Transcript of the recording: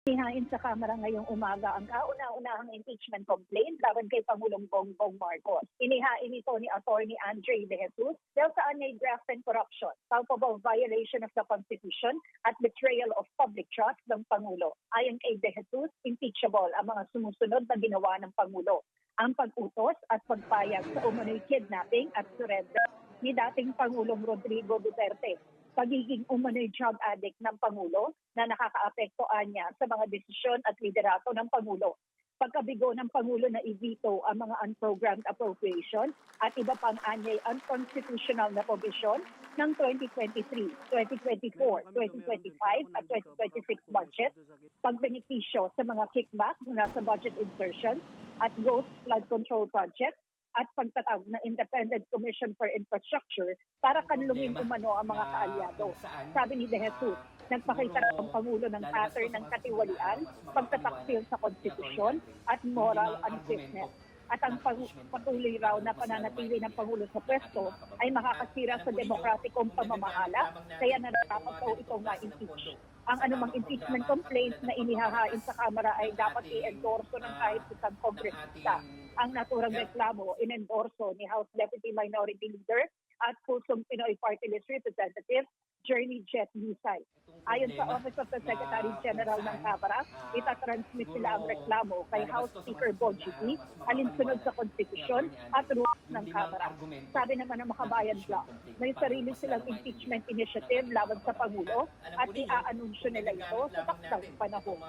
Inihain sa Kamara ngayong umaga ang kauna-unahang impeachment complaint laban kay Pangulong Bongbong Marcos. Inihain ito ni Attorney Andre De Jesus dahil sa anyay graft and corruption, culpable violation of the Constitution at betrayal of public trust ng Pangulo. Ayon kay De Jesus, impeachable ang mga sumusunod na ginawa ng Pangulo. Ang pag-utos at pagpayag sa umano'y kidnapping at surrender ni dating Pangulong Rodrigo Duterte, pagiging umano'y drug addict ng Pangulo na nakakaapektuhan niya sa mga desisyon at liderato ng Pangulo, pagkabigo ng Pangulo na i-veto ang mga unprogrammed appropriation at iba pang anyay unconstitutional na provision ng 2023, 2024, 2025 at 2026 budget, pagbenepisyo sa mga kickback mula sa budget insertion at ghost flood control project, at pagtatag ng Independent Commission for Infrastructure para kanlungin umano ang mga kaalyado. Sabi ni De Jesus, nagpakita ang Pangulo ng pattern ng katiwalian, pagtataksil sa konstitusyon at moral unfitness. At ang patuloy raw na pananatili ng Pangulo sa pwesto ay makakasira sa demokratikong pamamahala, kaya nararapat daw itong ma-impeach. Ang anumang impeachment complaint na inihahain sa Kamara ay dapat i-endorso ng kahit isang kongresista. Ang naturang reklamo in-endorso ni House Deputy Minority Leader at Pusong Pinoy Party List Representative Journey Jet Nisay. Ayon sa Office of the Secretary General ng Kamara, itatransmit sila ang reklamo kay House Speaker Bonji P. alinsunod sa konstitusyon at rules ng Kamara. Sabi naman ng Makabayan Bloc, may sarili silang impeachment initiative laban sa Pangulo at i-aanunsyo nila ito sa taktang panahon.